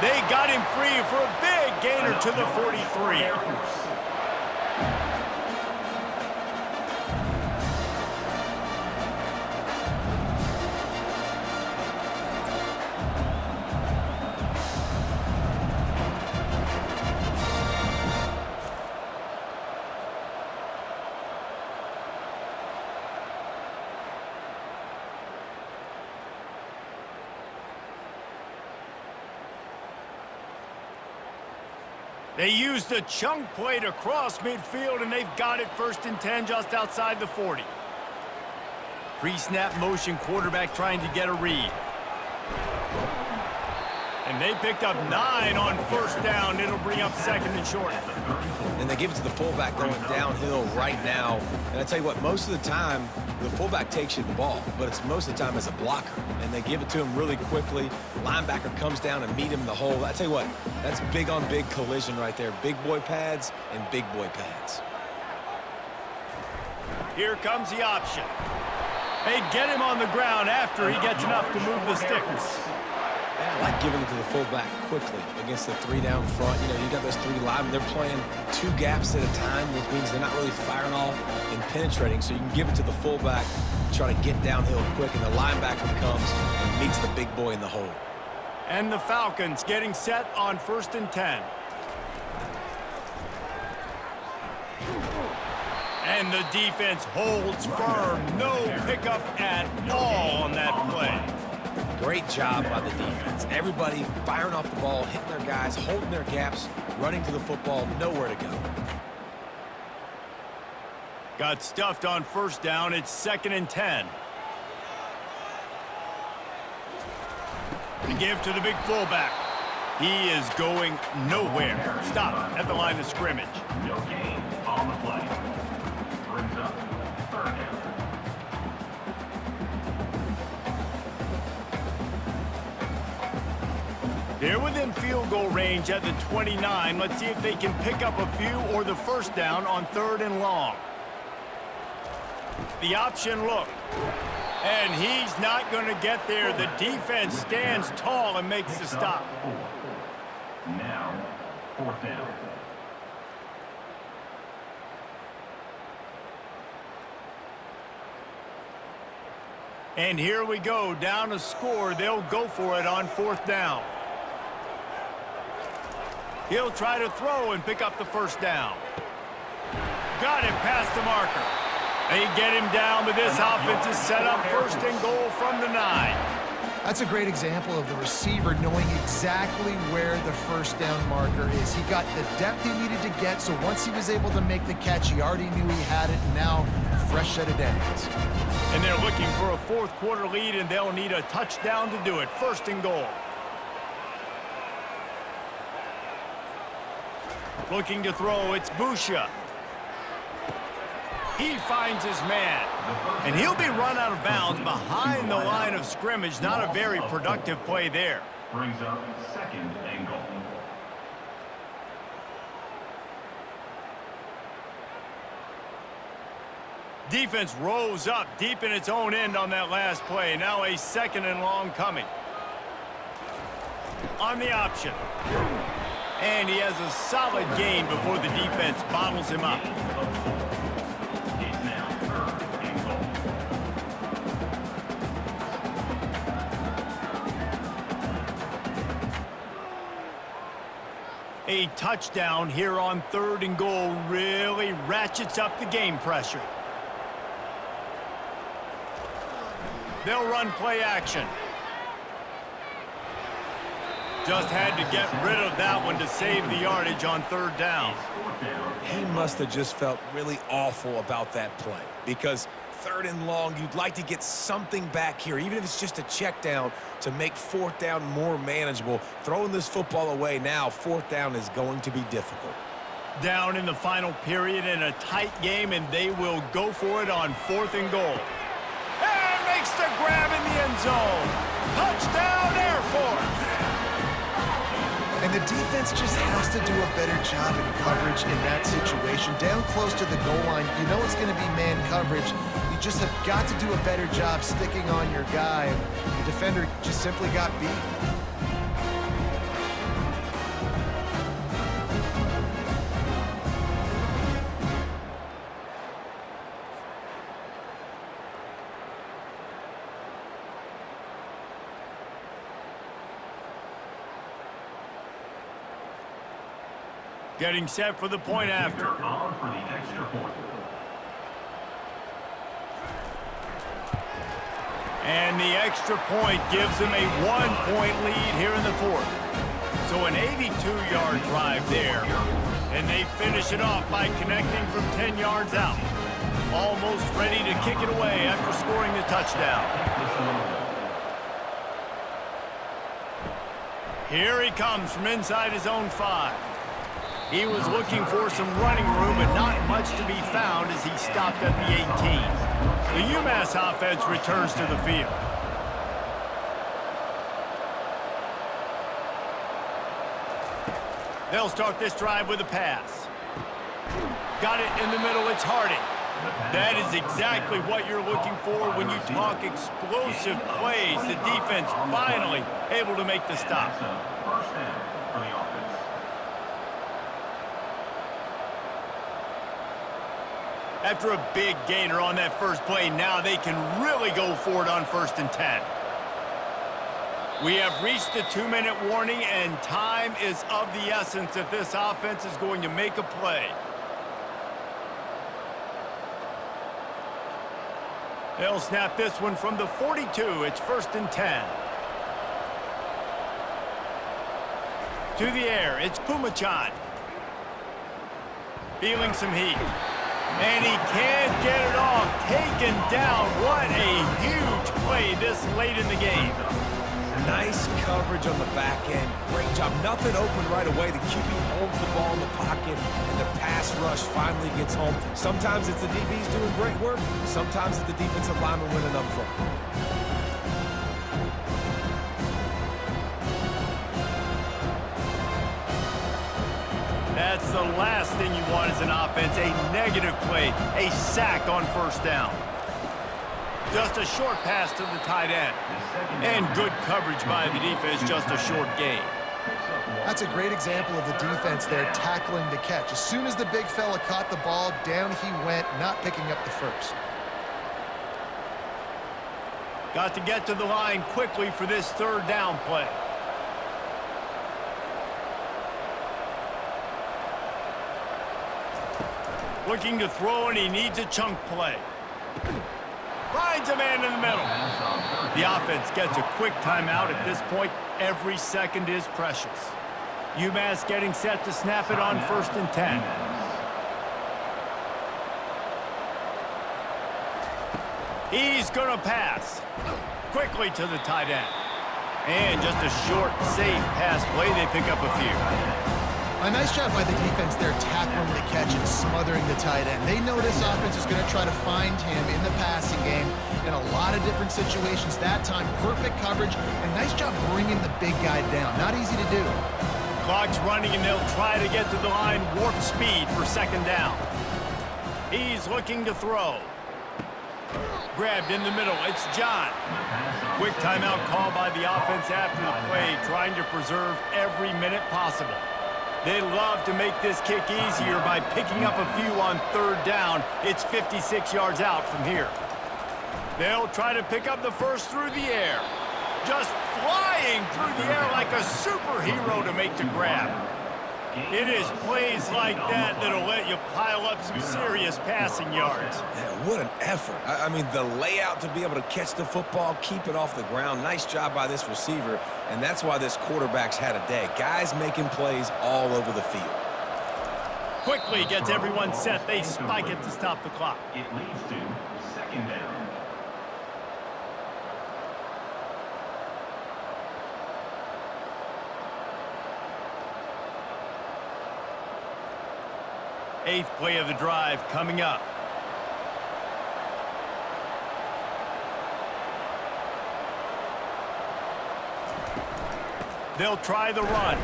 They got him free for a big gainer to the 43. They used the chunk play to cross midfield, and they've got it 1st and 10 just outside the 40. Pre-snap motion, quarterback trying to get a read. And they picked up 9 on 1st down. It'll bring up 2nd and short. And they give it to the fullback going downhill right now. And I tell you what, most of the time, the fullback takes you the ball, but it's most of the time as a blocker. And they give it to him really quickly. Linebacker comes down and meet him in the hole. I tell you what, that's big on big collision right there. Big boy pads and big boy pads. Here comes the option. They get him on the ground after he gets enough to move the sticks. I like giving it to the fullback quickly against the 3 down front. You know, you got those 3 linemen. They're playing 2 gaps at a time, which means they're not really firing off and penetrating. So you can give it to the fullback, try to get downhill quick, and the linebacker comes and meets the big boy in the hole. And the Falcons getting set on 1st and 10. And the defense holds firm. No pickup at all on that play. Great job by the defense. Everybody firing off the ball, hitting their guys, holding their gaps, running to the football, nowhere to go. Got stuffed on 1st down. It's 2nd and 10. The give to the big fullback. He is going nowhere. Stop at the line of scrimmage. No gain on the play. Brings up 3rd down. They're within field goal range at the 29. Let's see if they can pick up a few or the 1st down on 3rd and long. The option look. And he's not going to get there. The defense stands tall and makes the stop. Now, 4th down. And here we go, down a score. They'll go for it on 4th down. He'll try to throw and pick up the 1st down. Got it past the marker. They get him down, but this offense is set up 1st and goal from the 9. That's a great example of the receiver knowing exactly where the 1st down marker is. He got the depth he needed to get, so once he was able to make the catch, he already knew he had it, and now a fresh set of downs. And they're looking for a 4th quarter lead, and they'll need a touchdown to do it. 1st and goal. Looking to throw, it's Busha. He finds his man. And he'll be run out of bounds behind the line of scrimmage. Not a very productive play there. Brings up 2nd and goal. Defense rose up deep in its own end on that last play. Now a 2nd and long coming. On the option. And he has a solid gain before the defense bottles him up. It's now 3rd and goal. A touchdown here on 3rd and goal really ratchets up the game pressure. They'll run play action. Just had to get rid of that one to save the yardage on 3rd down. He must have just felt really awful about that play, because 3rd and long, you'd like to get something back here, even if it's just a check down, to make 4th down more manageable. Throwing this football away now, 4th down is going to be difficult. Down in the final period in a tight game, and they will go for it on 4th and goal. And makes the grab in the end zone. Touchdown, Air Force! And the defense just has to do a better job in coverage in that situation. Down close to the goal line, you know it's going to be man coverage. You just have got to do a better job sticking on your guy. The defender just simply got beat. Getting set for the point after. On for the extra point. And the extra point gives them a 1-point lead here in the 4th. So an 82-yard drive there. And they finish it off by connecting from 10 yards out. Almost ready to kick it away after scoring the touchdown. Here he comes from inside his own 5. He was looking for some running room, but not much to be found as he stopped at the 18. The UMass offense returns to the field. They'll start this drive with a pass. Got it in the middle, it's Harding. That is exactly what you're looking for when you talk explosive plays. The defense finally able to make the stop. First down for the offense. After a big gainer on that first play, now they can really go for it on 1st and 10. We have reached the 2-minute warning, and time is of the essence if this offense is going to make a play. They'll snap this one from the 42. It's 1st and 10. To the air, it's Pumachan. Feeling some heat. And he can't get it off. Taken down. What a huge play this late in the game. Nice coverage on the back end. Great job. Nothing open right away. The QB holds the ball in the pocket, and the pass rush finally gets home. Sometimes it's the DBs doing great work. Sometimes it's the defensive lineman winning up front. That's the last thing you want as an offense. A negative play. A sack on 1st down. Just a short pass to the tight end. And good coverage by the defense, just a short gain. That's a great example of the defense there tackling the catch. As soon as the big fella caught the ball, down he went, not picking up the first. Got to get to the line quickly for this 3rd down play. Looking to throw, and he needs a chunk play. Finds a man in the middle. The offense gets a quick timeout. At this point, every second is precious. UMass getting set to snap it on 1st and 10. He's going to pass. Quickly to the tight end. And just a short, safe pass play. They pick up a few. A nice job by the defense there tackling the catch and smothering the tight end. They know this offense is going to try to find him in the passing game in a lot of different situations. That time, perfect coverage, and nice job bringing the big guy down. Not easy to do. Clock's running, and they'll try to get to the line warp speed for 2nd down. He's looking to throw. Grabbed in the middle. It's John. Quick timeout call by the offense after the play, trying to preserve every minute possible. They love to make this kick easier by picking up a few on 3rd down. It's 56 yards out from here. They'll try to pick up the first through the air. Just flying through the air like a superhero to make the grab. It is plays like that that'll let you pile up some serious passing yards. Man, what an effort. I mean, the layout to be able to catch the football, keep it off the ground. Nice job by this receiver, and that's why this quarterback's had a day. Guys making plays all over the field. Quickly gets everyone set. They spike it to stop the clock. It leads to 2nd down. Eighth play of the drive coming up. They'll try the run.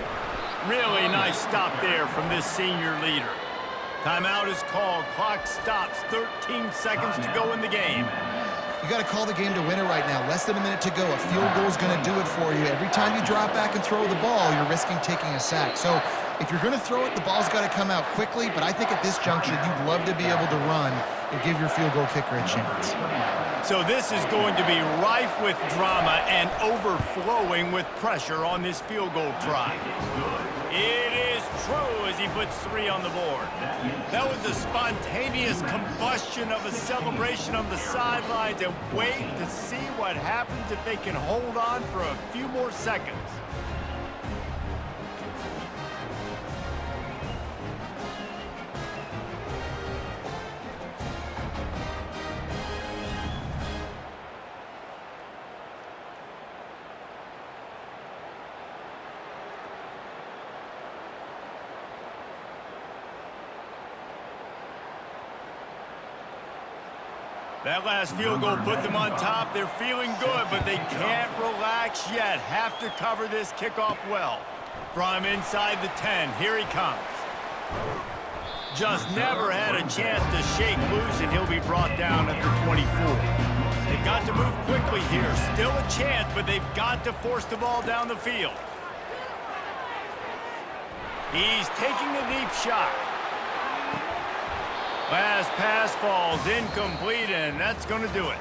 Really nice stop there from this senior leader. Timeout is called. Clock stops. 13 seconds to go in the game. You got to call the game to win it right now. Less than a minute to go. A field goal is going to do it for you. Every time you drop back and throw the ball, you're risking taking a sack. So if you're going to throw it, the ball's got to come out quickly. But I think at this juncture, you'd love to be able to run and give your field goal kicker a chance. So this is going to be rife with drama and overflowing with pressure on this field goal try. It is true as he puts 3 on the board. That was a spontaneous combustion of a celebration on the sidelines, and wait to see what happens if they can hold on for a few more seconds. That last field goal put them on top. They're feeling good, but they can't relax yet. Have to cover this kickoff well. From inside the 10, here he comes. Just never had a chance to shake loose, and he'll be brought down at the 24. They've got to move quickly here. Still a chance, but they've got to force the ball down the field. He's taking a deep shot. Last pass falls incomplete, and that's going to do it.